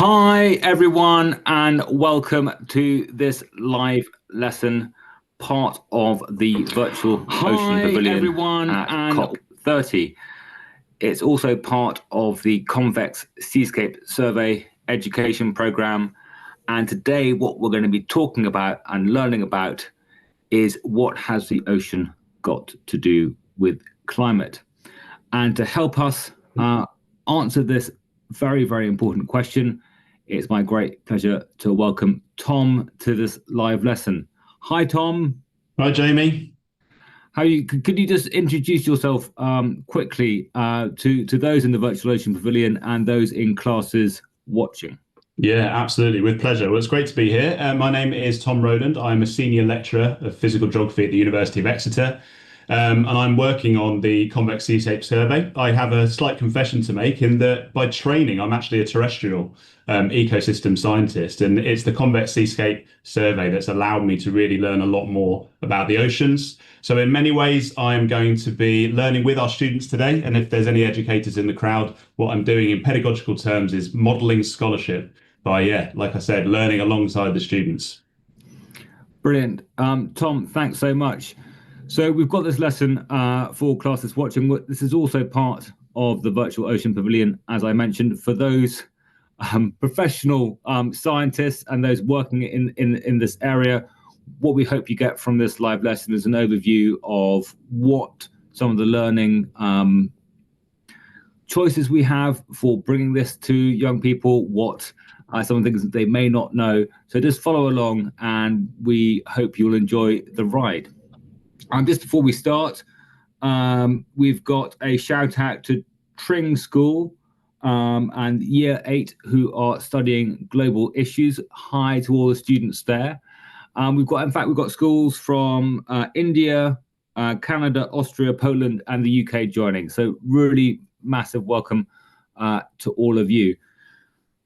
Hi, everyone, and welcome to this live lesson, part of the virtual Ocean Pavilion everyone, at COP30. It's also part of the Convex Seascape Survey education program. And today, what we're going to be talking about and learning about is what has the ocean got to do with climate. And to help us answer this very, very important question, it's my great pleasure to welcome Tom to this live lesson. Hi, Tom. Hi, Jamie. How you? Could you just introduce yourself quickly to those in the Virtual Ocean Pavilion and those in classes watching? Yeah, absolutely. With pleasure. Well, it's great to be here. My name is Tom Rowland. I'm a senior lecturer of physical geography at the University of Exeter. And I'm working on the Convex Seascape Survey. I have a slight confession to make in that by training, I'm actually a terrestrial ecosystem scientist. And it's the Convex Seascape Survey that's allowed me to really learn a lot more about the oceans. So in many ways, I'm going to be learning with our students today. And if there's any educators in the crowd, what I'm doing in pedagogical terms is modeling scholarship by, like I said, learning alongside the students. Brilliant. Tom, thanks so much. So we've got this lesson for classes watching. This is also part of the Virtual Ocean Pavilion, as I mentioned, for those professional scientists and those working in this area. What we hope you get from this live lesson is an overview of what some of the learning choices we have for bringing this to young people, what some of the things that they may not know. So just follow along and we hope you'll enjoy the ride. Just before we start, we've got a shout out to Tring School and Year 8 who are studying global issues. Hi to all the students there. We've got schools from India, Canada, Austria, Poland, and the UK joining. So really massive welcome to all of you.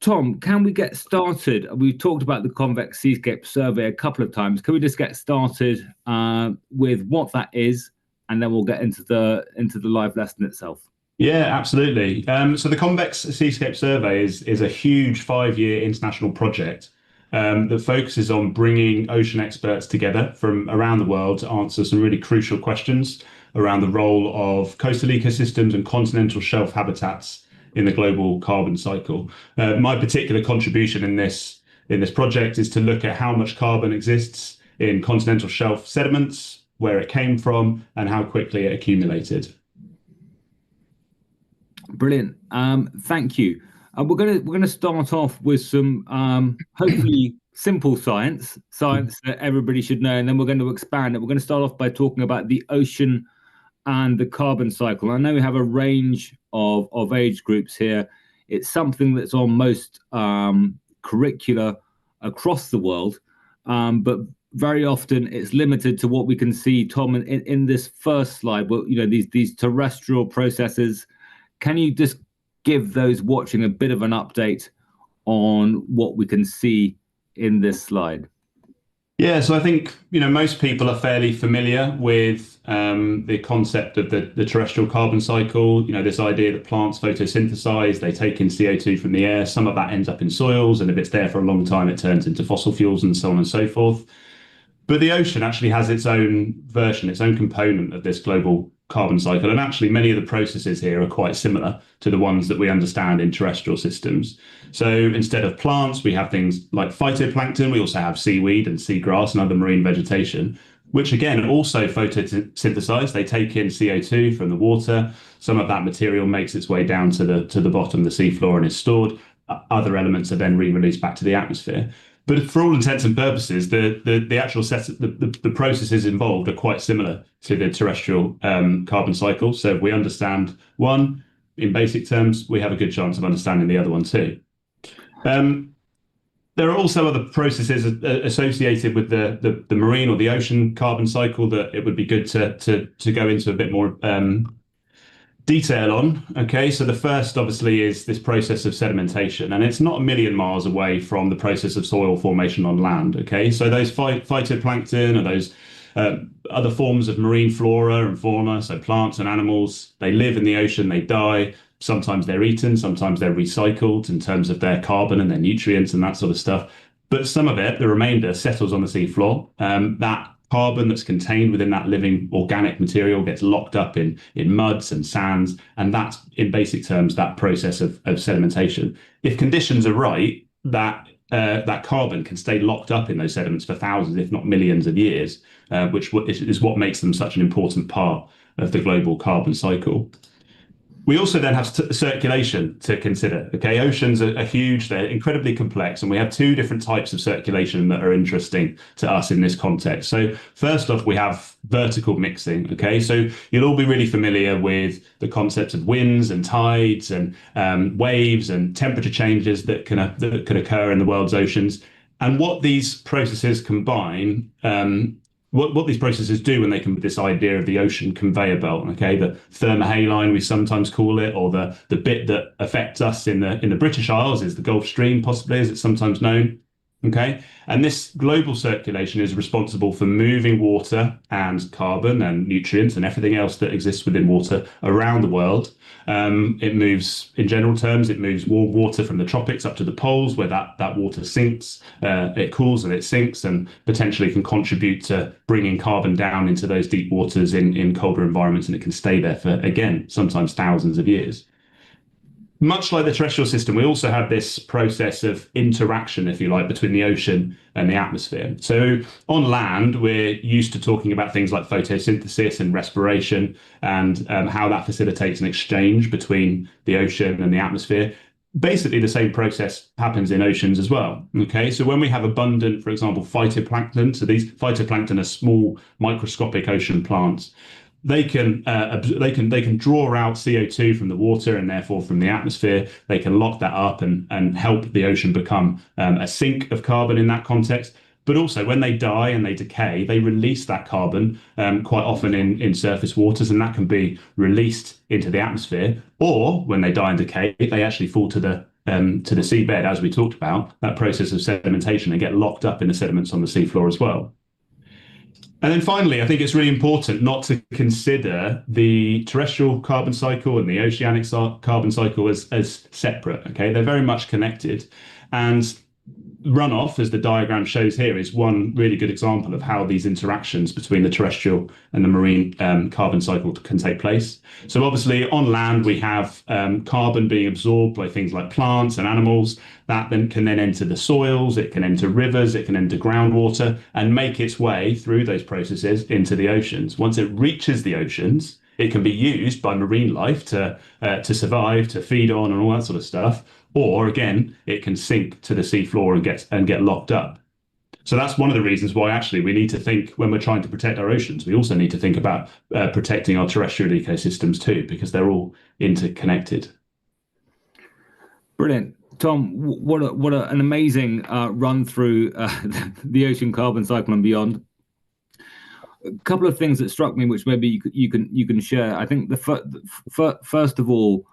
Tom, can we get started? We've talked about the Convex Seascape Survey a couple of times. Can we just get started with what that is, and then we'll get into the live lesson itself? Yeah, absolutely. So the Convex Seascape Survey is a huge 5-year international project that focuses on bringing ocean experts together from around the world to answer some really crucial questions around the role of coastal ecosystems and continental shelf habitats in the global carbon cycle. My particular contribution in this project is to look at how much carbon exists in continental shelf sediments, where it came from, and how quickly it accumulated. Brilliant. Thank you. We're gonna start off with some hopefully simple science that everybody should know, and then we're going to expand it. We're going to start off by talking about the ocean and the carbon cycle. I know we have a range of age groups here. It's something that's on most curricula across the world, but very often it's limited to what we can see. Tom, in this first slide, well, these terrestrial processes. Can you just give those watching a bit of an update on what we can see in this slide? Yeah, so I think most people are fairly familiar with the concept of the terrestrial carbon cycle. This idea that plants photosynthesize, they take in CO2 from the air. Some of that ends up in soils, and if it's there for a long time, it turns into fossil fuels and so on and so forth. But the ocean actually has its own version, its own component of this global carbon cycle. And actually, many of the processes here are quite similar to the ones that we understand in terrestrial systems. So instead of plants, we have things like phytoplankton. We also have seaweed and seagrass and other marine vegetation, which again also photosynthesize. They take in CO2 from the water. Some of that material makes its way down to the bottom, the seafloor, and is stored. Other elements are then re-released back to the atmosphere. But for all intents and purposes, the actual the processes involved are quite similar to the terrestrial carbon cycle. So if we understand one in basic terms, we have a good chance of understanding the other one too. There are also other processes associated with the marine or the ocean carbon cycle that it would be good to go into a bit more detail on. Okay, so the first obviously is this process of sedimentation, and it's not a million miles away from the process of soil formation on land. Okay, so those phytoplankton or those other forms of marine flora and fauna, so plants and animals, they live in the ocean, they die. Sometimes they're eaten, sometimes they're recycled in terms of their carbon and their nutrients and that sort of stuff. But some of it, the remainder, settles on the seafloor. That carbon that's contained within that living organic material gets locked up in muds and sands, and that's, in basic terms, that process of sedimentation. If conditions are right, that carbon can stay locked up in those sediments for thousands, if not millions of years, which is what makes them such an important part of the global carbon cycle. We also then have circulation to consider. Okay, oceans are huge, they're incredibly complex, and we have two different types of circulation that are interesting to us in this context. So, first off, we have vertical mixing. Okay, so you'll all be really familiar with the concepts of winds and tides and waves and temperature changes that can occur in the world's oceans. And what these processes combine, what these processes do when they come with this idea of the ocean conveyor belt, okay, the thermohaline we sometimes call it, or the bit that affects us in the British Isles is the Gulf Stream, possibly as it's sometimes known. Okay, and this global circulation is responsible for moving water and carbon and nutrients and everything else that exists within water around the world. It moves, in general terms, it moves warm water from the tropics up to the poles where that water sinks, it cools and it sinks and potentially can contribute to bringing carbon down into those deep waters in colder environments, and it can stay there for, again, sometimes thousands of years. Much like the terrestrial system, we also have this process of interaction, if you like, between the ocean and the atmosphere. So on land, we're used to talking about things like photosynthesis and respiration and how that facilitates an exchange between the ocean and the atmosphere. Basically, the same process happens in oceans as well. Okay, so when we have abundant, for example, phytoplankton, so these phytoplankton are small microscopic ocean plants. They can draw out CO2 from the water and therefore from the atmosphere. They can lock that up and help the ocean become a sink of carbon in that context. But also, when they die and they decay, they release that carbon quite often in surface waters, and that can be released into the atmosphere. Or when they die and decay, they actually fall to the seabed, as we talked about, that process of sedimentation, and get locked up in the sediments on the seafloor as well. And then finally, I think it's really important not to consider the terrestrial carbon cycle and the oceanic carbon cycle as separate. Okay, they're very much connected. And runoff, as the diagram shows here, is one really good example of how these interactions between the terrestrial and the marine carbon cycle can take place. So obviously on land, we have carbon being absorbed by things like plants and animals. That then can enter the soils, it can enter rivers, it can enter groundwater and make its way through those processes into the oceans. Once it reaches the oceans, it can be used by marine life to survive, to feed on and all that sort of stuff. Or again, it can sink to the seafloor and get locked up. So that's one of the reasons why actually we need to think, when we're trying to protect our oceans, we also need to think about protecting our terrestrial ecosystems too, because they're all interconnected. Brilliant. Tom, an amazing run through the ocean carbon cycle and beyond. A couple of things that struck me, which maybe you can share. I think the first of all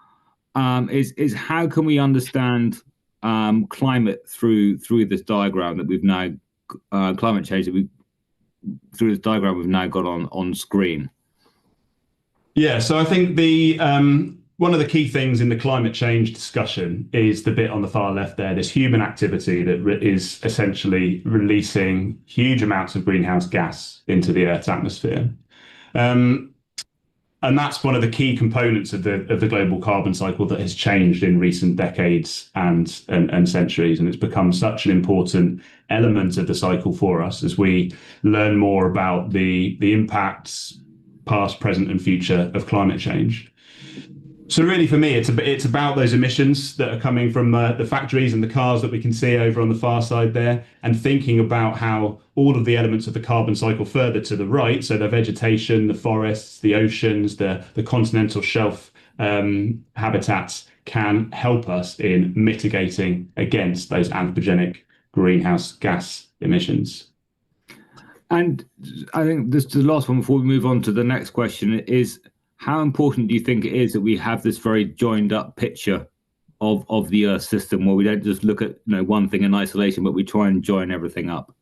is how can we understand climate through this diagram that we've now climate change that we through this diagram we've now got on screen. Yeah, so I think the one of the key things in the climate change discussion is the bit on the far left there, this human activity that is essentially releasing huge amounts of greenhouse gas into the Earth's atmosphere. And that's one of the key components of the global carbon cycle that has changed in recent decades and centuries. And it's become such an important element of the cycle for us as we learn more about the impacts, past, present, and future of climate change. So really, for me, it's about those emissions that are coming from the factories and the cars that we can see over on the far side there, and thinking about how all of the elements of the carbon cycle further to the right, so the vegetation, the forests, the oceans, the continental shelf habitats, can help us in mitigating against those anthropogenic greenhouse gas emissions. And I think this is the last one before we move on to the next question is, how important do you think it is that we have this very joined up picture of the Earth system, where we don't just look at one thing in isolation, but we try and join everything up?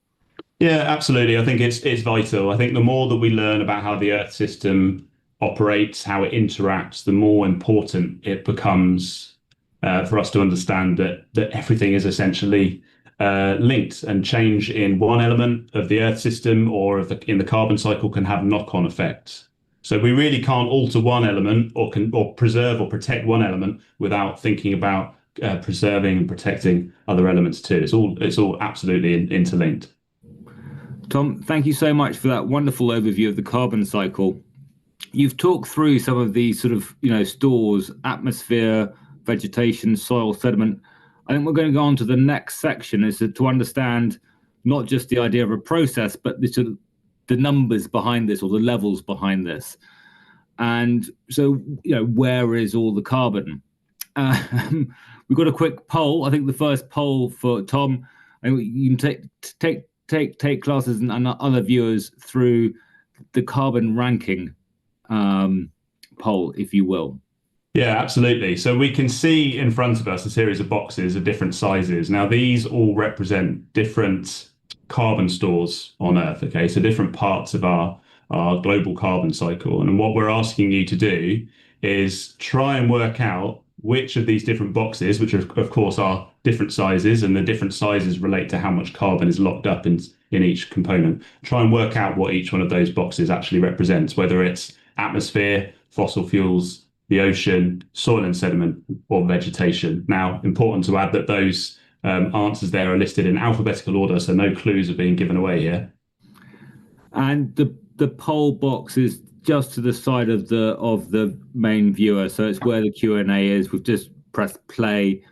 Yeah, absolutely. I think it's vital. I think the more that we learn about how the Earth system operates, how it interacts, the more important it becomes for us to understand that everything is essentially linked, and change in one element of the Earth system or in the carbon cycle can have knock-on effects. So we really can't alter one element or preserve or protect one element without thinking about preserving and protecting other elements too. It's all absolutely interlinked. Tom, thank you so much for that wonderful overview of the carbon cycle. You've talked through some of these sort of, stores, atmosphere, vegetation, soil, sediment. I think we're going to go on to the next section is to understand not just the idea of a process, but the sort of the numbers behind this or the levels behind this. And so, where is all the carbon? We've got a quick poll. I think the first poll for Tom, and you can take classes and other viewers through the carbon ranking poll, if you will. Yeah, absolutely. So we can see in front of us a series of boxes of different sizes. Now, these all represent different carbon stores on Earth. Okay, so different parts of our global carbon cycle. And what we're asking you to do is try and work out which of these different boxes, which of course are different sizes, and the different sizes relate to how much carbon is locked up in each component. Try and work out what each one of those boxes actually represents, whether it's atmosphere, fossil fuels, the ocean, soil and sediment, or vegetation. Now, important to add that those answers there are listed in alphabetical order, so no clues are being given away here. And the poll box is just to the side of the main viewer, so it's where the Q&A is. We've just pressed play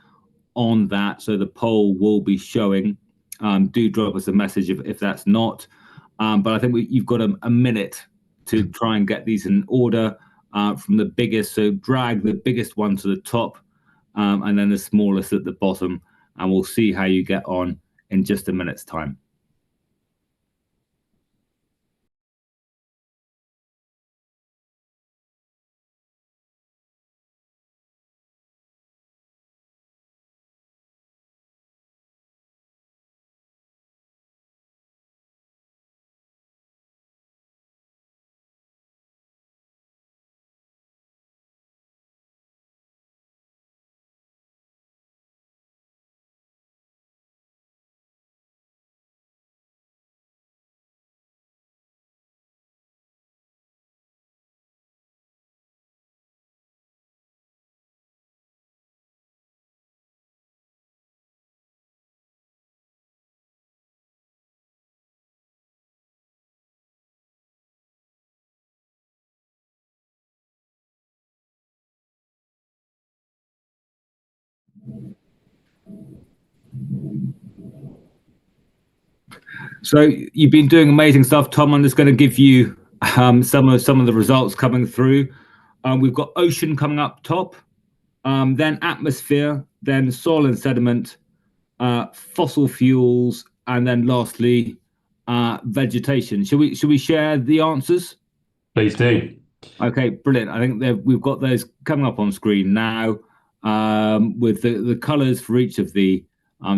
on that, so the poll will be showing. Do drop us a message if that's not. But I think you've got a minute to try and get these in order from the biggest. So drag the biggest one to the top, and then the smallest at the bottom, and we'll see how you get on in just a minute's time. So you've been doing amazing stuff, Tom. I'm just going to give you some of the results coming through. We've got ocean coming up top, then atmosphere, then soil and sediment, fossil fuels, and then lastly vegetation. Should we share the answers? Please do. Okay, brilliant. I think we've got those coming up on screen now with the colours for each of the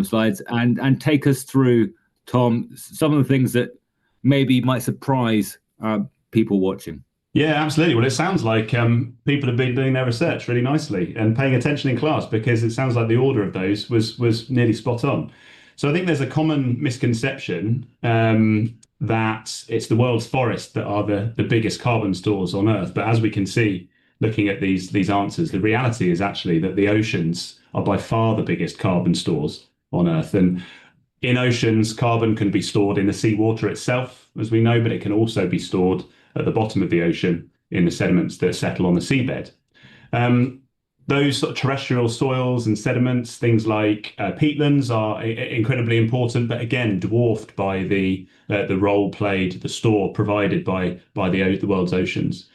slides, and take us through, Tom, some of the things that maybe might surprise people watching. Yeah, absolutely. Well, it sounds like people have been doing their research really nicely and paying attention in class, because it sounds like the order of those was nearly spot on. So I think there's a common misconception that it's the world's forests that are the biggest carbon stores on Earth. But as we can see, looking at these answers, the reality is actually that the oceans are by far the biggest carbon stores on Earth. And in oceans, carbon can be stored in the seawater itself, as we know, but it can also be stored at the bottom of the ocean in the sediments that settle on the seabed. Those sort of terrestrial soils and sediments, things like peatlands, are incredibly important, but again dwarfed by the role played, the store provided by the world's oceans.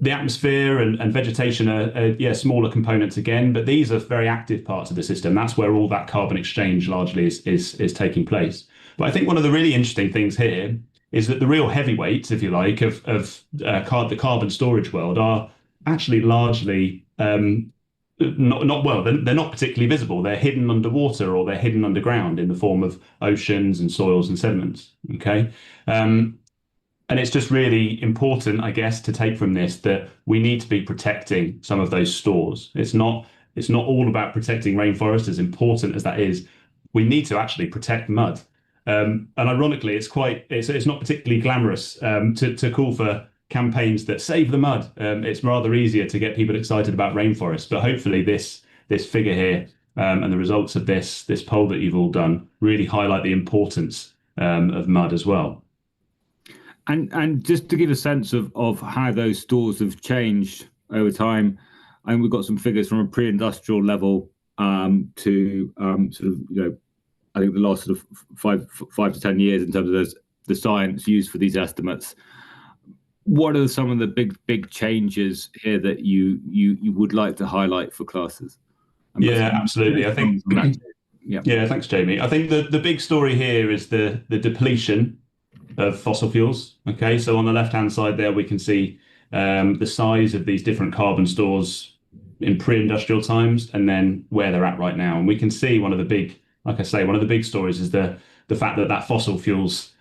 The atmosphere and vegetation are smaller components again, but these are very active parts of the system. That's where all that carbon exchange largely is taking place. But I think one of the really interesting things here is that the real heavyweights, if you like, of the carbon storage world are actually largely not well. They're not particularly visible. They're hidden underwater, or they're hidden underground in the form of oceans and soils and sediments. Okay. And it's just really important, I guess, to take from this that we need to be protecting some of those stores. It's not all about protecting rainforest, as important as that is. We need to actually protect mud. And ironically, it's not particularly glamorous to call for campaigns that save the mud. It's rather easier to get people excited about rainforests. But hopefully, this figure here and the results of this poll that you've all done really highlight the importance of mud as well. And just to give a sense of how those stores have changed over time, and we've got some figures from a pre-industrial level to sort of I think the last sort of five to 10 years in terms of the science used for these estimates. What are some of the big changes here that you would like to highlight for classes? Yeah, absolutely. I think Yeah. yeah, thanks, Jamie. I think the big story here is the depletion of fossil fuels. Okay, so on the left-hand side there, we can see the size of these different carbon stores in pre-industrial times, and then where they're at right now. And we can see like I say, one of the big stories is the fact that that fossil fuels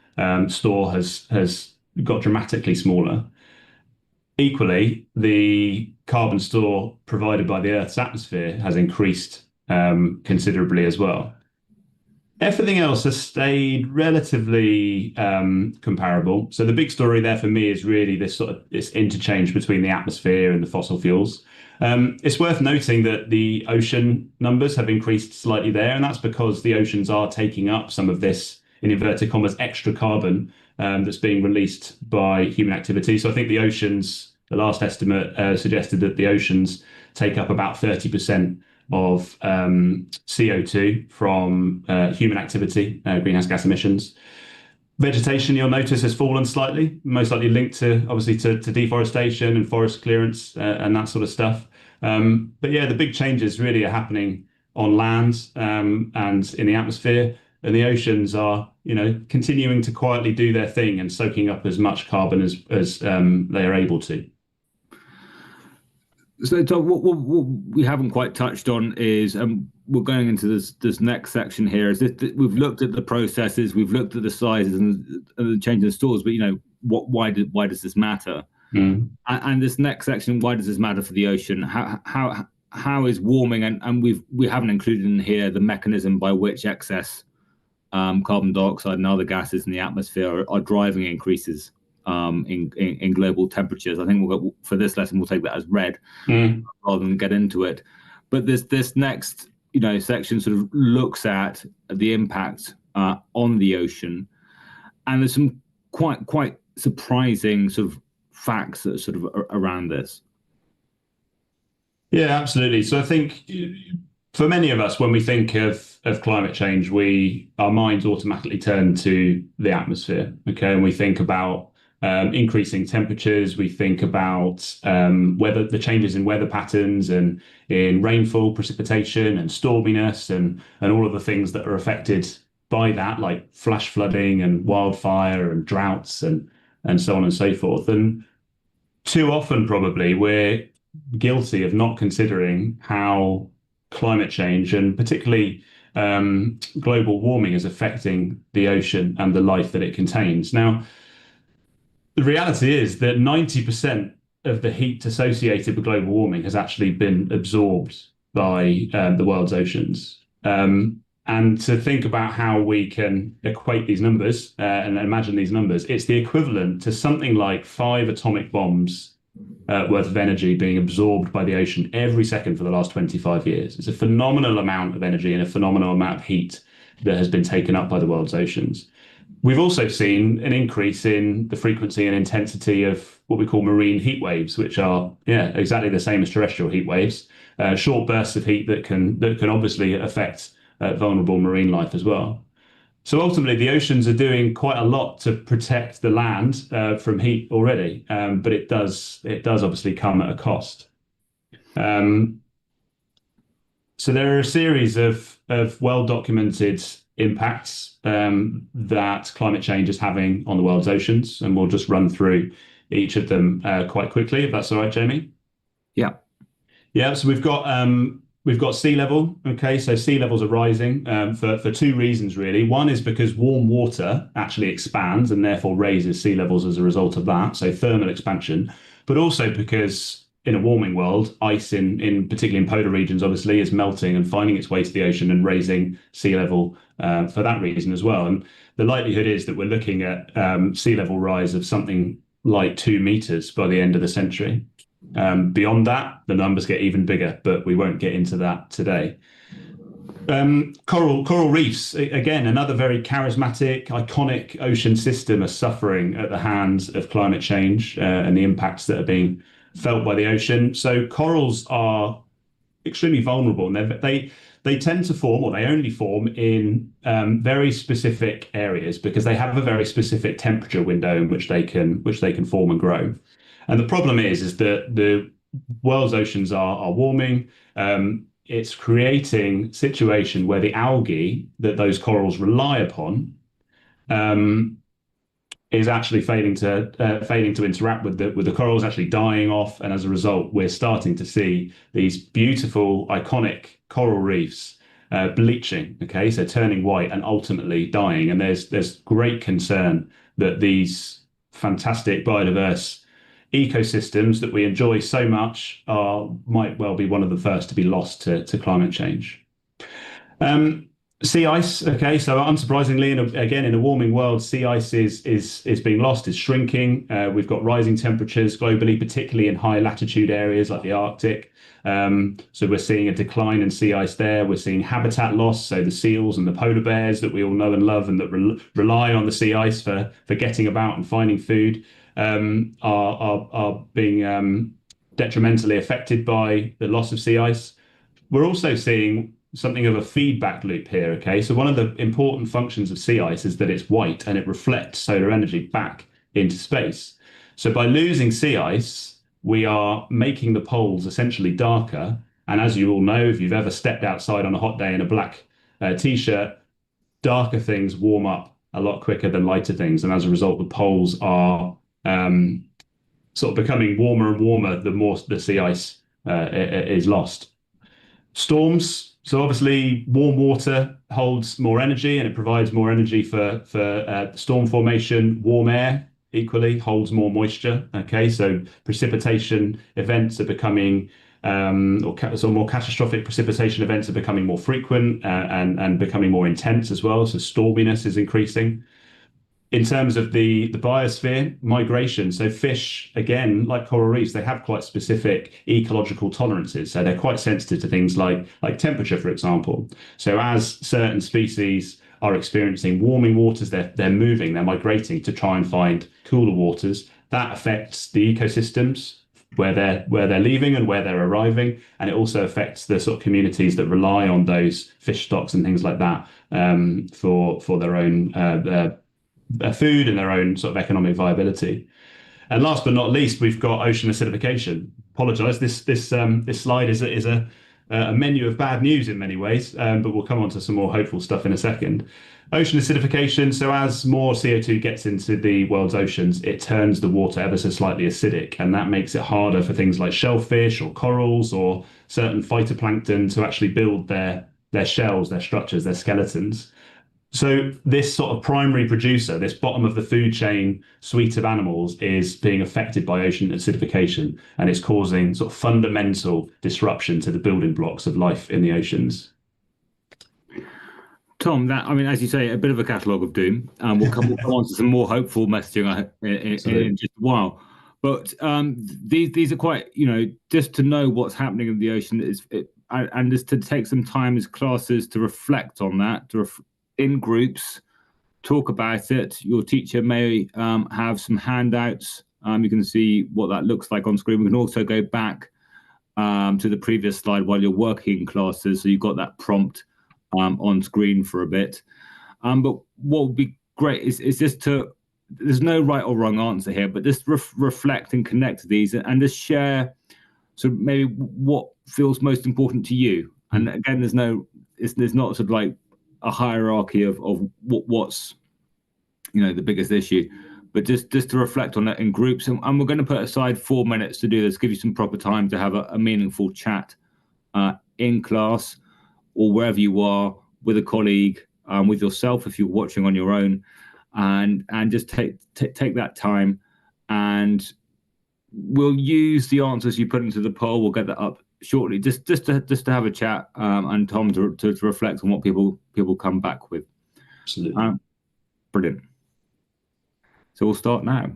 store has got dramatically smaller. Equally, the carbon store provided by the Earth's atmosphere has increased considerably as well. Everything else has stayed relatively comparable. So the big story there for me is really this interchange between the atmosphere and the fossil fuels. It's worth noting that the ocean numbers have increased slightly there, and that's because the oceans are taking up some of this, in inverted commas, extra carbon that's being released by human activity. So I think the last estimate suggested that the oceans take up about 30% of CO2 from human activity, greenhouse gas emissions. Vegetation, you'll notice, has fallen slightly, most likely linked to obviously to deforestation and forest clearance and that sort of stuff. But yeah, the big changes really are happening on land and in the atmosphere, and the oceans are, continuing to quietly do their thing and soaking up as much carbon as they are able to. So, what we haven't quite touched on is, we're going into this next section here. Is that we've looked at the processes, we've looked at the sizes and the change in the stores, but why does this matter? And this next section, why does this matter for the ocean? How is warming, and we haven't included in here the mechanism by which excess carbon dioxide and other gases in the atmosphere are driving increases in global temperatures. I think for this lesson we'll take that as read rather than get into it. But this next section sort of looks at the impact on the ocean, and there's some quite surprising sort of facts that are sort of around this. Yeah, absolutely. So I think for many of us, when we think of climate change, our minds automatically turn to the atmosphere. Okay, and we think about increasing temperatures. We think about the changes in weather patterns and in rainfall, precipitation, and storminess, and all of the things that are affected by that, like flash flooding and wildfire and droughts and so on and so forth. And too often, probably, we're guilty of not considering how climate change and particularly global warming is affecting the ocean and the life that it contains. Now, the reality is that 90% of the heat associated with global warming has actually been absorbed by the world's oceans. And to think about how we can equate these numbers and imagine these numbers, it's the equivalent to something like 5 atomic bombs worth of energy being absorbed by the ocean every second for the last 25 years. It's a phenomenal amount of energy and a phenomenal amount of heat that has been taken up by the world's oceans. We've also seen an increase in the frequency and intensity of what we call marine heat waves, which are exactly the same as terrestrial heat waves, short bursts of heat that can obviously affect vulnerable marine life as well. So ultimately, the oceans are doing quite a lot to protect the land from heat already, but it does obviously come at a cost. So there are a series of well-documented impacts that climate change is having on the world's oceans, and we'll just run through each of them quite quickly, if that's all right, Jamie. Yeah. Yeah, so we've got we've got sea level. Okay, so sea levels are rising for two reasons really. One is because warm water actually expands and therefore raises sea levels as a result of that, so thermal expansion, but also because in a warming world, ice in particularly in polar regions, obviously, is melting and finding its way to the ocean and raising sea level for that reason as well. And the likelihood is that we're looking at sea level rise of something like 2 meters by the end of the century. Beyond that, the numbers get even bigger, but we won't get into that today. Coral reefs, again, another very charismatic, iconic ocean system are suffering at the hands of climate change and the impacts that are being felt by the ocean. So corals are extremely vulnerable, and they tend to form, or they only form in very specific areas because they have a very specific temperature window in which they can form and grow. And the problem is that the world's oceans are warming. It's creating a situation where the algae that those corals rely upon um, is actually failing to interact with the corals, actually dying off, and as a result, we're starting to see these beautiful, iconic coral reefs bleaching. Okay, so turning white and ultimately dying. And there's great concern that these fantastic biodiverse ecosystems that we enjoy so much might well be one of the first to be lost to climate change. Um, Sea ice. Okay, so unsurprisingly, again in a warming world, sea ice is being lost, is shrinking. We've got rising temperatures globally, particularly in high latitude areas like the Arctic. So we're seeing a decline in sea ice there. We're seeing habitat loss. So the seals and the polar bears that we all know and love and that rely on the sea ice for getting about and finding food are being detrimentally affected by the loss of sea ice. We're also seeing something of a feedback loop here. Okay, so one of the important functions of sea ice is that it's white and it reflects solar energy back into space. So by losing sea ice, we are making the poles essentially darker. And as you all know, if you've ever stepped outside on a hot day in a black t-shirt, darker things warm up a lot quicker than lighter things. And as a result, the poles are sort of becoming warmer and warmer the more the sea ice is lost. Storms. So obviously, warm water holds more energy and it provides more energy for storm formation. Warm air equally holds more moisture. Okay, so precipitation events are becoming so more catastrophic precipitation events are becoming more frequent and becoming more intense as well. So storminess is increasing. In terms of the biosphere, migration. So fish, again, like coral reefs, they have quite specific ecological tolerances. So they're quite sensitive to things like temperature, for example. So as certain species are experiencing warming waters, they're moving, they're migrating to try and find cooler waters. That affects the ecosystems where they're leaving and where they're arriving, and it also affects the sort of communities that rely on those fish stocks and things like that for their own food and their own sort of economic viability. And last but not least, we've got ocean acidification. Apologise, this slide is a menu of bad news in many ways, but we'll come on to some more hopeful stuff in a second. Ocean acidification. So as more CO2 gets into the world's oceans, it turns the water ever so slightly acidic, and that makes it harder for things like shellfish or corals or certain phytoplankton to actually build their shells, their structures, their skeletons. So this sort of primary producer, this bottom of the food chain suite of animals is being affected by ocean acidification, and it's causing sort of fundamental disruption to the building blocks of life in the oceans. Tom, that I mean, as you say, a bit of a catalogue of doom. We'll come on to some more hopeful messaging in just a while. But these are quite, just to know what's happening in the ocean and just to take some time as classes to reflect on that, in groups, talk about it. Your teacher may have some handouts. You can see what that looks like on screen. We can also go back to the previous slide while you're working in classes, so you've got that prompt on screen for a bit. But what would be great is just there's no right or wrong answer here, but just reflect and connect to these and just share sort of maybe what feels most important to you. And again, there's not sort of like a hierarchy of what's the biggest issue, but just to reflect on that in groups. And we're going to put aside 4 minutes to do this, give you some proper time to have a meaningful chat in class or wherever you are, with a colleague, with yourself if you're watching on your own, and just take that time, and we'll use the answers you put into the poll. We'll get that up shortly, just to have a chat, and Tom to reflect on what people come back with. Absolutely. Brilliant. So we'll start now.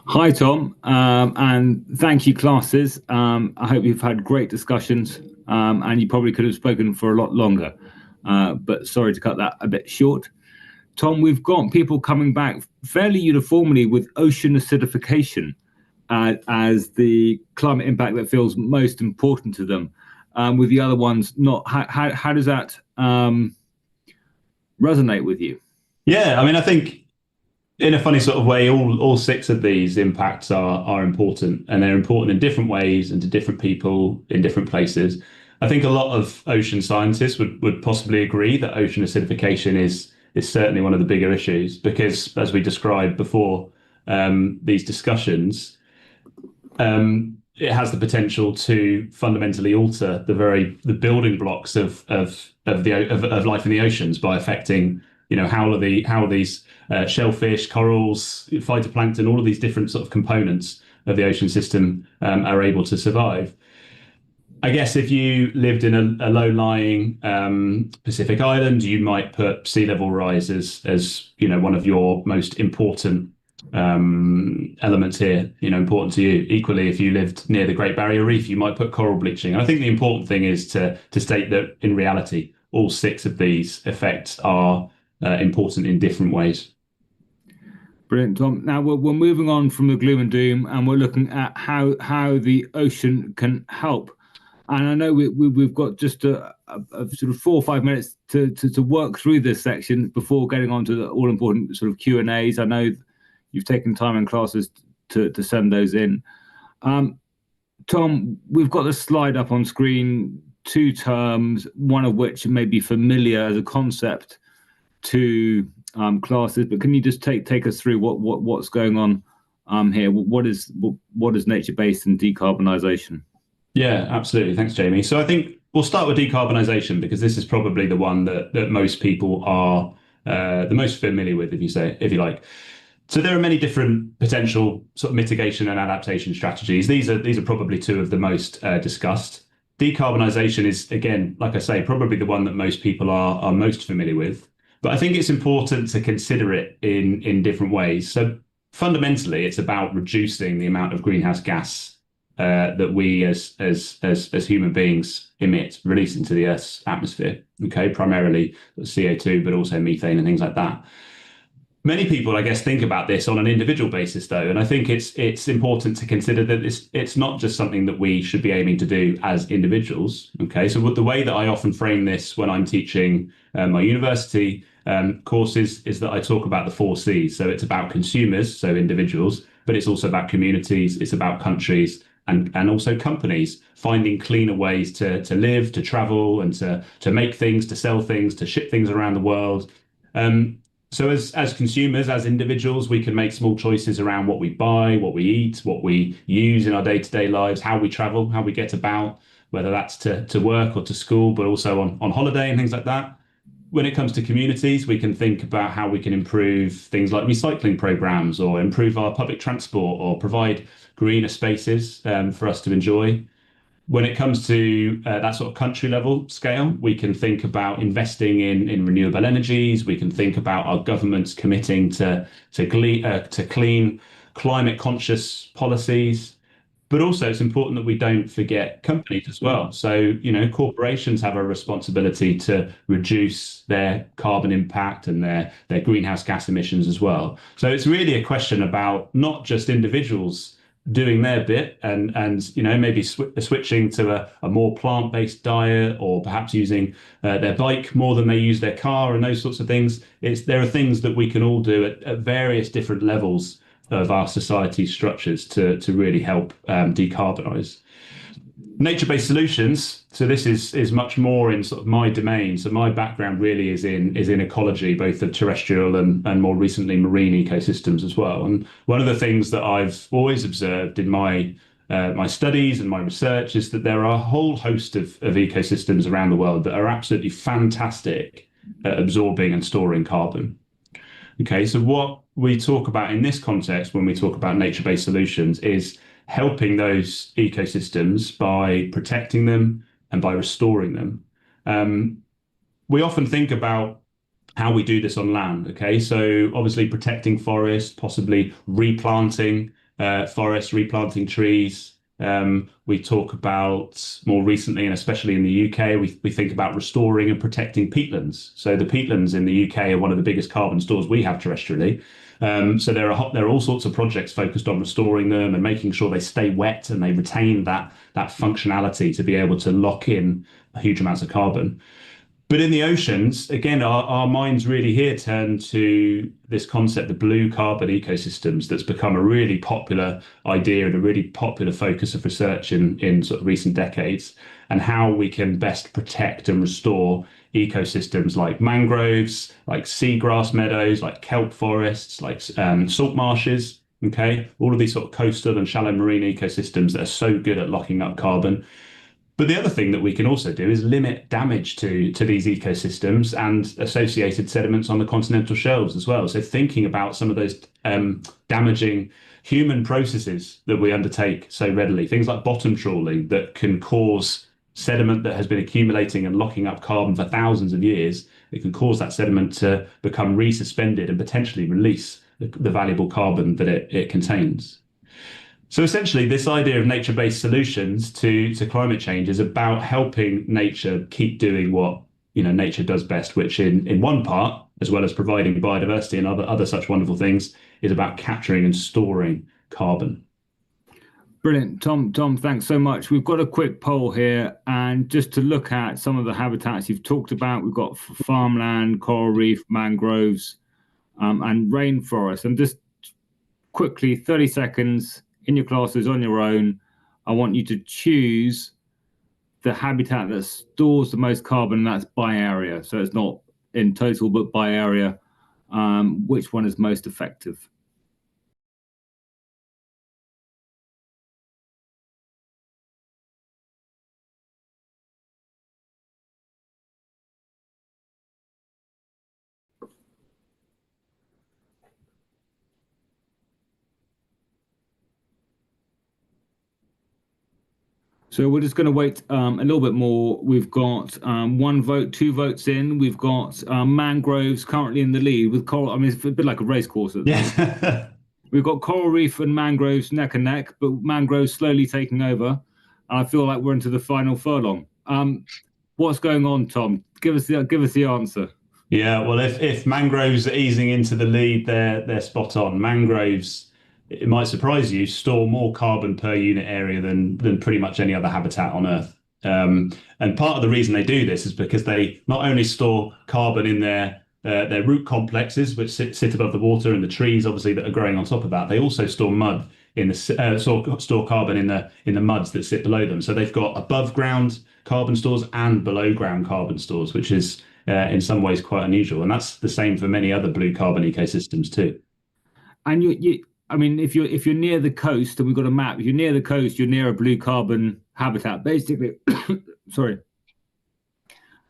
Hi, Tom, and thank you, classes. I hope you've had great discussions, and you probably could have spoken for a lot longer, but sorry to cut that a bit short. Tom, we've got people coming back fairly uniformly with ocean acidification as the climate impact that feels most important to them, with the other ones not. How does that resonate with you? Yeah, I mean, I think in a funny sort of way, all six of these impacts are important, and they're important in different ways and to different people in different places. I think a lot of ocean scientists would possibly agree that ocean acidification is certainly one of the bigger issues because, as we described before, these discussions, it has the potential to fundamentally alter the building blocks of life in the oceans by affecting how these shellfish, corals, phytoplankton, all of these different sort of components of the ocean system are able to survive. I guess if you lived in a low-lying Pacific island, you might put sea level rise as one of your most important elements here, important to you. Equally, if you lived near the Great Barrier Reef, you might put coral bleaching. And I think the important thing is to state that in reality, all six of these effects are important in different ways. Brilliant, Tom. Now we're moving on from the gloom and doom, and we're looking at how the ocean can help. And I know we've got just a sort of 4 or 5 minutes to work through this section before getting on to the all important sort of Q and A's. I know you've taken time in classes to send those in. Um, Tom, we've got the slide up on screen. Two terms, one of which may be familiar as a concept to classes, but can you just take us through what's going on here? What is nature based and decarbonisation? Yeah, absolutely. Thanks, Jamie. So I think we'll start with decarbonisation because this is probably the one that most people are the most familiar with, if you like. So there are many different potential sort of mitigation and adaptation strategies. These are probably two of the most discussed. Decarbonisation is, again, like I say, probably the one that most people are most familiar with. But I think it's important to consider it in different ways. So fundamentally, it's about reducing the amount of greenhouse gas that we as human beings emit, release into the Earth's atmosphere. Okay, primarily CO2, but also methane and things like that. Many people, I guess, think about this on an individual basis, though, and I think it's important to consider that it's not just something that we should be aiming to do as individuals. Okay, so the way that I often frame this when I'm teaching my university courses is that I talk about the four C's. So it's about consumers, so individuals, but it's also about communities, it's about countries, and also companies finding cleaner ways to live, to travel, and to make things, to sell things, to ship things around the world. So as consumers, as individuals, we can make small choices around what we buy, what we eat, what we use in our day-to-day lives, how we travel, how we get about, whether that's to work or to school, but also on holiday and things like that. When it comes to communities, we can think about how we can improve things like recycling programs or improve our public transport or provide greener spaces for us to enjoy. When it comes to that sort of country level scale, we can think about investing in renewable energies. We can think about our governments committing to clean, climate conscious policies. But also, it's important that we don't forget companies as well. So, corporations have a responsibility to reduce their carbon impact and their greenhouse gas emissions as well. So it's really a question about not just individuals doing their bit and maybe switching to a more plant-based diet or perhaps using their bike more than they use their car and those sorts of things. There are things that we can all do at various different levels of our society structures to really help decarbonize. Nature-based solutions. So this is much more in sort of my domain. So my background really is in ecology, both of terrestrial and more recently marine ecosystems as well. And one of the things that I've always observed in my studies and my research is that there are a whole host of ecosystems around the world that are absolutely fantastic at absorbing and storing carbon. Okay, so what we talk about in this context when we talk about nature-based solutions is helping those ecosystems by protecting them and by restoring them. We often think about how we do this on land. Okay, so obviously protecting forests, possibly replanting forests, replanting trees. We talk about more recently, and especially in the UK, we think about restoring and protecting peatlands. So the peatlands in the UK are one of the biggest carbon stores we have terrestrially. So there are all sorts of projects focused on restoring them and making sure they stay wet and they retain that functionality to be able to lock in huge amounts of carbon. But in the oceans, again, our minds really here turn to this concept, the blue carbon ecosystems, that's become a really popular idea and a really popular focus of research in sort of recent decades, and how we can best protect and restore ecosystems like mangroves, like seagrass meadows, like kelp forests, like salt marshes. Okay, all of these sort of coastal and shallow marine ecosystems that are so good at locking up carbon. But the other thing that we can also do is limit damage to these ecosystems and associated sediments on the continental shelves as well. So thinking about some of those damaging human processes that we undertake so readily, things like bottom trawling that can cause sediment that has been accumulating and locking up carbon for thousands of years. It can cause that sediment to become resuspended and potentially release the valuable carbon that it contains. So essentially, this idea of nature-based solutions to climate change is about helping nature keep doing what nature does best, which in one part, as well as providing biodiversity and other such wonderful things, is about capturing and storing carbon. Brilliant, Tom. Tom, thanks so much. We've got a quick poll here, and just to look at some of the habitats you've talked about, we've got farmland, coral reef, mangroves, and rainforest. And just quickly, 30 seconds in your classes on your own, I want you to choose the habitat that stores the most carbon, and that's by area. So it's not in total, but by area. Which one is most effective? So we're just going to wait a little bit more. We've got one vote, two votes in. We've got mangroves currently in the lead with coral. I mean, it's a bit like a race course at the moment. Yeah. We've got coral reef and mangroves neck and neck, but mangroves slowly taking over. And I feel like we're into the final furlong. What's going on, Tom? Give us the answer. Yeah, well, if mangroves are easing into the lead, they're spot on. Mangroves, it might surprise you, store more carbon per unit area than pretty much any other habitat on Earth. And part of the reason they do this is because they not only store carbon in their root complexes, which sit above the water, and the trees, obviously, that are growing on top of that. They also store mud in the store carbon in the muds that sit below them. So they've got above ground carbon stores and below ground carbon stores, which is in some ways quite unusual. And that's the same for many other blue carbon ecosystems too. And I mean, if you're near the coast, and we've got a map, if you're near the coast, you're near a blue carbon habitat, basically. Sorry.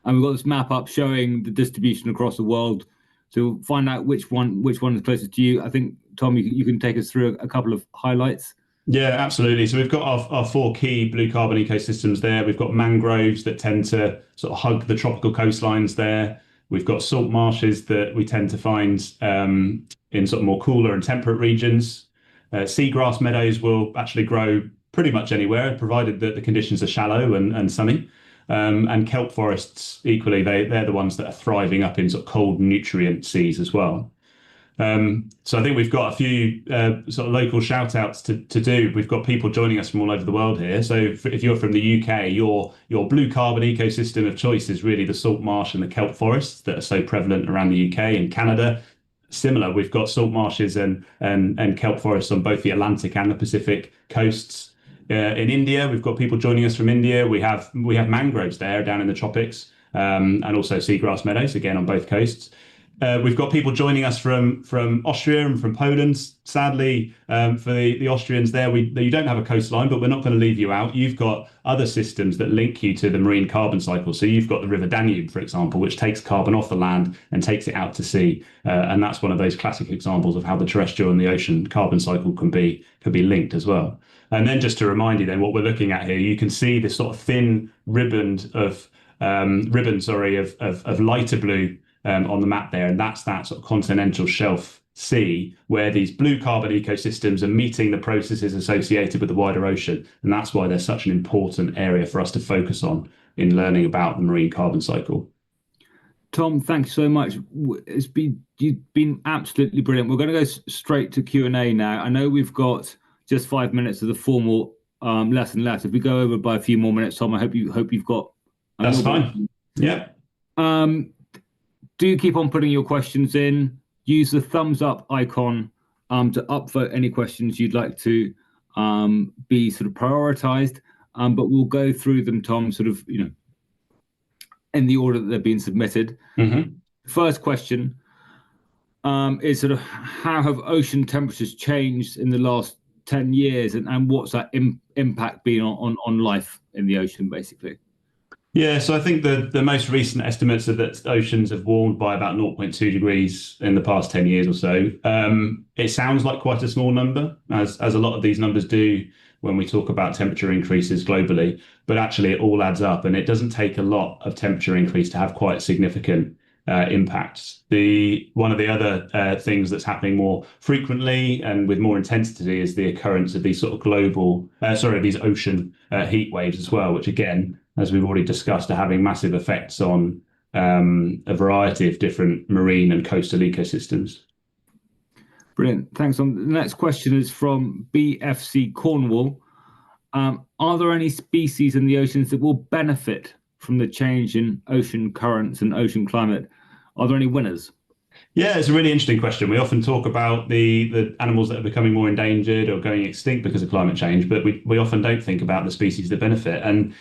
And we've got this map up showing the distribution across the world to find out which one is closest to you. I think, Tom, you can take us through a couple of highlights. Yeah, absolutely. So we've got our four key blue carbon ecosystems there. We've got mangroves that tend to sort of hug the tropical coastlines there. We've got salt marshes that we tend to find in sort of more cooler and temperate regions. Seagrass meadows will actually grow pretty much anywhere, provided that the conditions are shallow and sunny. And kelp forests, equally, they're the ones that are thriving up in sort of cold nutrient seas as well. So I think we've got a few sort of local shout outs to do. We've got people joining us from all over the world here. So if you're from the UK, your blue carbon ecosystem of choice is really the salt marsh and the kelp forests that are so prevalent around the UK and Canada. Similar, we've got salt marshes and kelp forests on both the Atlantic and the Pacific coasts. In India, we've got people joining us from India. We have mangroves there down in the tropics, and also seagrass meadows again on both coasts. We've got people joining us from Austria and from Poland. Sadly, for the Austrians there, you don't have a coastline, but we're not going to leave you out. You've got other systems that link you to the marine carbon cycle. So you've got the River Danube, for example, which takes carbon off the land and takes it out to sea. And that's one of those classic examples of how the terrestrial and the ocean carbon cycle can be linked as well. And then just to remind you then what we're looking at here, you can see this sort of thin ribbon of lighter blue on the map there, and that's that sort of continental shelf sea where these blue carbon ecosystems are meeting the processes associated with the wider ocean. And that's why they're such an important area for us to focus on in learning about the marine carbon cycle. Tom, thanks so much. You've been absolutely brilliant. We're going to go straight to Q&A now. I know we've got just 5 minutes of the formal lesson left. If we go over by a few more minutes, Tom, I hope you've got. That's fine. Yeah. Do keep on putting your questions in. Use the thumbs up icon to upvote any questions you'd like to be sort of prioritized. But we'll go through them, Tom, sort of, in the order that they're being submitted. Mm-hmm. First question is sort of how have ocean temperatures changed in the last 10 years and what's that impact been on life in the ocean, basically? Yeah, so I think the most recent estimates are that oceans have warmed by about 0.2 degrees in the past 10 years or so. It sounds like quite a small number, as a lot of these numbers do when we talk about temperature increases globally, but actually it all adds up, and it doesn't take a lot of temperature increase to have quite significant impacts. One of the other things that's happening more frequently and with more intensity is the occurrence of these sort of these ocean heat waves as well, which again, as we've already discussed, are having massive effects on a variety of different marine and coastal ecosystems. Brilliant. Thanks. The next question is from BFC Cornwall. Are there any species in the oceans that will benefit from the change in ocean currents and ocean climate? Are there any winners? Yeah, it's a really interesting question. We often talk about the animals that are becoming more endangered or going extinct because of climate change, but we often don't think about the species that benefit. And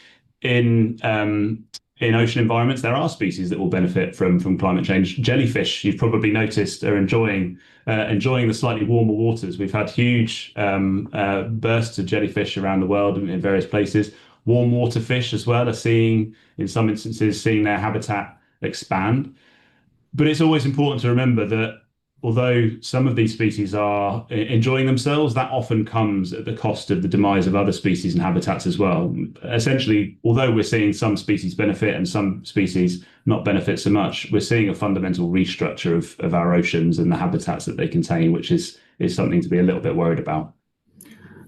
in ocean environments, there are species that will benefit from climate change. Jellyfish, you've probably noticed, are enjoying the slightly warmer waters. We've had huge bursts of jellyfish around the world in various places. Warm water fish as well are in some instances, seeing their habitat expand. But it's always important to remember that although some of these species are enjoying themselves, that often comes at the cost of the demise of other species and habitats as well. Essentially, although we're seeing some species benefit and some species not benefit so much, we're seeing a fundamental restructure of our oceans and the habitats that they contain, which is something to be a little bit worried about.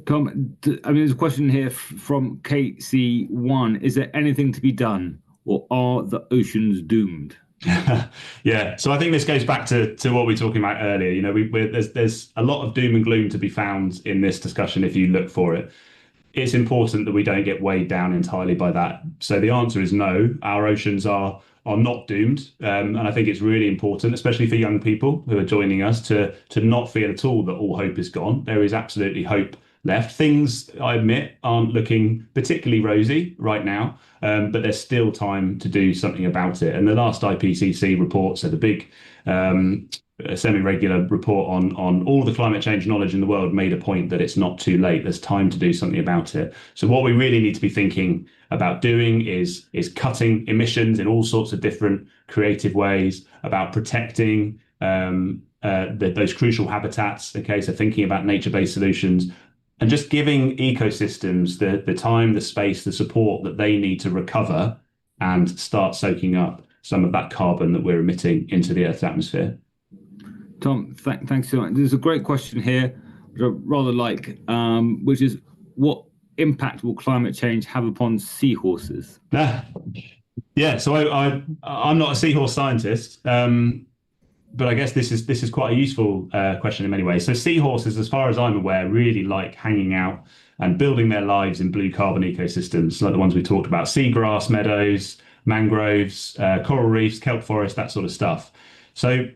Tom, there's a question here from KC1. Is there anything to be done, or are the oceans doomed? Yeah, so I think this goes back to what we were talking about earlier. There's a lot of doom and gloom to be found in this discussion if you look for it. It's important that we don't get weighed down entirely by that. So the answer is no. Our oceans are not doomed, and I think it's really important, especially for young people who are joining us, to not feel at all that all hope is gone. There is absolutely hope left. Things, I admit, aren't looking particularly rosy right now, but there's still time to do something about it. And the last IPCC report, so the big semi-regular report on all the climate change knowledge in the world, made a point that it's not too late. There's time to do something about it. So what we really need to be thinking about doing is cutting emissions in all sorts of different creative ways, about protecting those crucial habitats. Okay, so thinking about nature-based solutions, and just giving ecosystems the time, the space, the support that they need to recover and start soaking up some of that carbon that we're emitting into the Earth's atmosphere. Tom, thanks so much. There's a great question here, which I rather like, which is, what impact will climate change have upon seahorses? Yeah, so I'm not a seahorse scientist, but I guess this is quite a useful question in many ways. So seahorses, as far as I'm aware, really like hanging out and building their lives in blue carbon ecosystems, like the ones we talked about: seagrass meadows, mangroves, coral reefs, kelp forest, that sort of stuff. So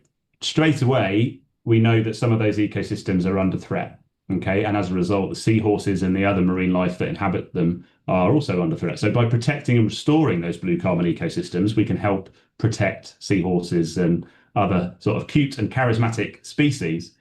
straight away, we know that some of those ecosystems are under threat. Okay, and as a result, the seahorses and the other marine life that inhabit them are also under threat. So by protecting and restoring those blue carbon ecosystems, we can help protect seahorses and other sort of cute and charismatic species.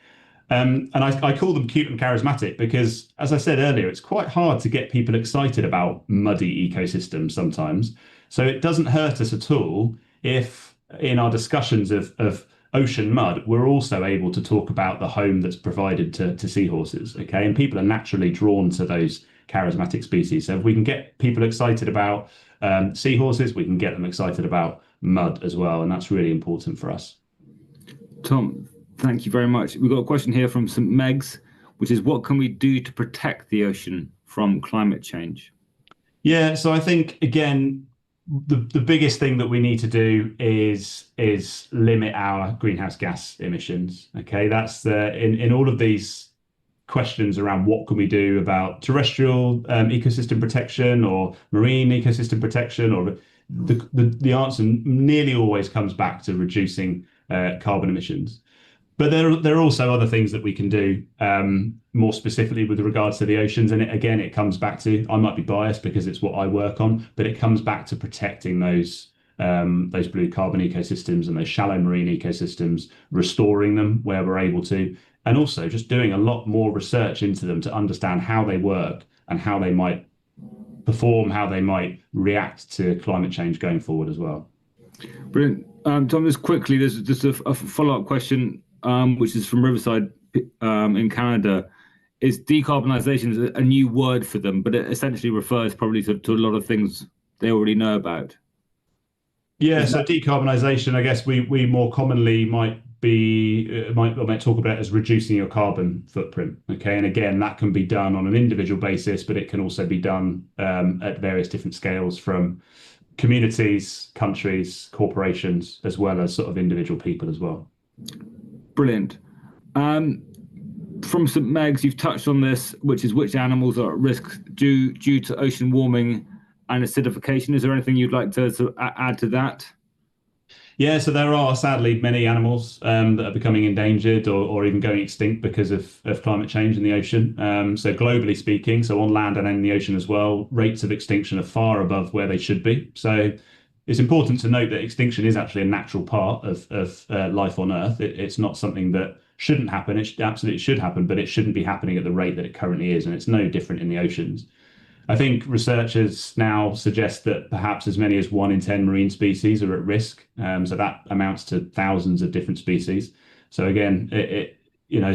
And I call them cute and charismatic because, as I said earlier, it's quite hard to get people excited about muddy ecosystems sometimes. So it doesn't hurt us at all if in our discussions of ocean mud, we're also able to talk about the home that's provided to seahorses. Okay, and people are naturally drawn to those charismatic species. So if we can get people excited about seahorses, we can get them excited about mud as well, and that's really important for us. Tom, thank you very much. We've got a question here from St. Meg's, which is what can we do to protect the ocean from climate change? Yeah, so I think again, the biggest thing that we need to do is limit our greenhouse gas emissions. Okay, that's the in all of these questions around what can we do about terrestrial ecosystem protection or marine ecosystem protection, or the answer nearly always comes back to reducing carbon emissions. But there are also other things that we can do more specifically with regards to the oceans. And again, it comes back to, I might be biased because it's what I work on, but it comes back to protecting those blue carbon ecosystems and those shallow marine ecosystems, restoring them where we're able to, and also just doing a lot more research into them to understand how they work and how they might perform, how they might react to climate change going forward as well. Brilliant. Tom, just quickly, there's just a follow-up question, which is from Riverside in Canada. Is decarbonisation a new word for them, but it essentially refers probably to a lot of things they already know about? Yeah, so decarbonisation, I guess we more commonly might talk about it as reducing your carbon footprint. Okay, and again, that can be done on an individual basis, but it can also be done at various different scales from communities, countries, corporations, as well as sort of individual people as well. Brilliant. From St. Meg's, you've touched on this, which is which animals are at risk due to ocean warming and acidification. Is there anything you'd like to add to that? Yeah, so there are sadly many animals that are becoming endangered or even going extinct because of climate change in the ocean. So globally speaking, so on land and in the ocean as well, rates of extinction are far above where they should be. So it's important to note that extinction is actually a natural part of life on Earth. It's not something that shouldn't happen. It absolutely should happen, but it shouldn't be happening at the rate that it currently is, and it's no different in the oceans. I think researchers now suggest that perhaps as many as 1 in 10 marine species are at risk. So that amounts to thousands of different species. So again,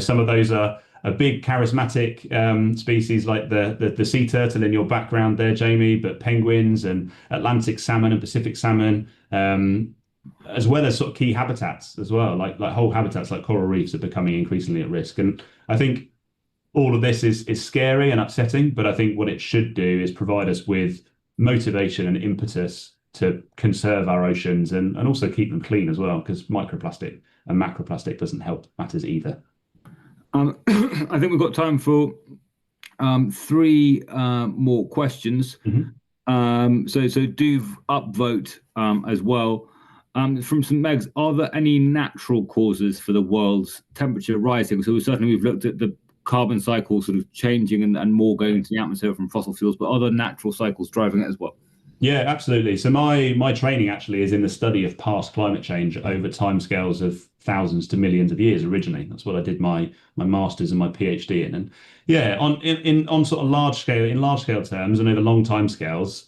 some of those are a big charismatic species like the sea turtle in your background there, Jamie, but penguins and Atlantic salmon and Pacific salmon, as well as sort of key habitats as well, like whole habitats like coral reefs are becoming increasingly at risk. And I think all of this is scary and upsetting, but I think what it should do is provide us with motivation and impetus to conserve our oceans and also keep them clean as well, because microplastic and macroplastic doesn't help matters either. I think we've got time for three more questions. So do upvote as well. From St. Meg's, are there any natural causes for the world's temperature rising? So certainly we've looked at the carbon cycle sort of changing and more going into the atmosphere from fossil fuels, but are there natural cycles driving it as well? Yeah, absolutely. So my training actually is in the study of past climate change over timescales of thousands to millions of years originally. That's what I did my master's and my PhD in. And yeah, on sort of large scale terms and over long timescales,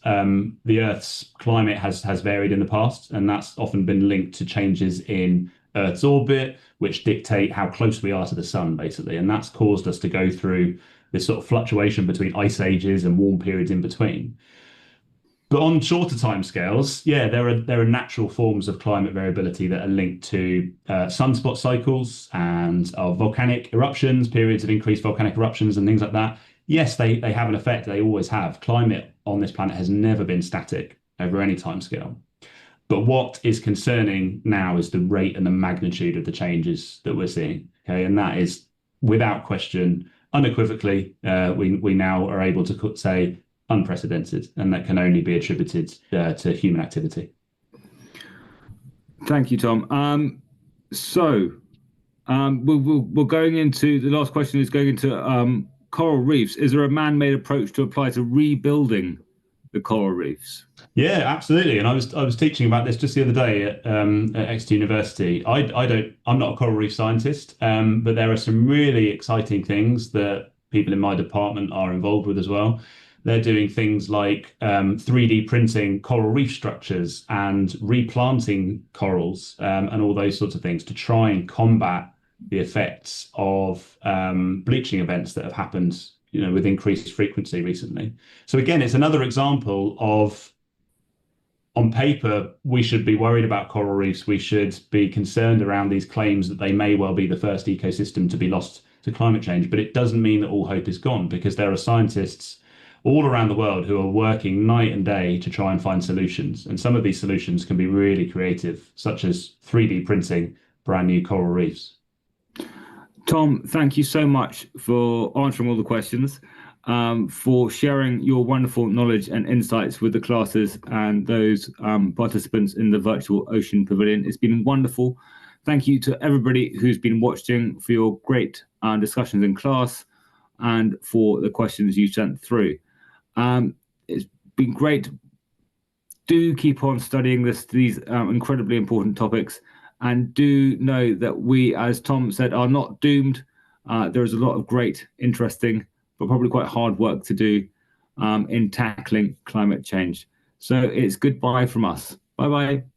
the Earth's climate has varied in the past, and that's often been linked to changes in Earth's orbit, which dictate how close we are to the sun, basically. And that's caused us to go through this sort of fluctuation between ice ages and warm periods in between. But on shorter timescales, yeah, there are natural forms of climate variability that are linked to sunspot cycles and volcanic eruptions, periods of increased volcanic eruptions and things like that. Yes, they have an effect. They always have. Climate on this planet has never been static over any timescale. But what is concerning now is the rate and the magnitude of the changes that we're seeing. Okay, and that is without question, unequivocally, we now are able to say unprecedented, and that can only be attributed to human activity. Thank you, Tom. We're going into the last question is going into coral reefs. Is there a man-made approach to apply to rebuilding the coral reefs? Yeah, absolutely. And I was teaching about this just the other day at Exeter University. I'm not a coral reef scientist, but there are some really exciting things that people in my department are involved with as well. They're doing things like 3D printing coral reef structures and replanting corals and all those sorts of things to try and combat the effects of bleaching events that have happened, with increased frequency recently. So again, it's another example on paper, we should be worried about coral reefs. We should be concerned around these claims that they may well be the first ecosystem to be lost to climate change. But it doesn't mean that all hope is gone, because there are scientists all around the world who are working night and day to try and find solutions. And some of these solutions can be really creative, such as 3D printing brand new coral reefs. Tom, thank you so much for answering all the questions, for sharing your wonderful knowledge and insights with the classes and those participants in the virtual Ocean Pavilion. It's been wonderful. Thank you to everybody who's been watching for your great discussions in class and for the questions you sent through. It's been great. Do keep on studying these incredibly important topics. And do know that we, as Tom said, are not doomed. There is a lot of great, interesting, but probably quite hard work to do in tackling climate change. So it's goodbye from us. Bye bye.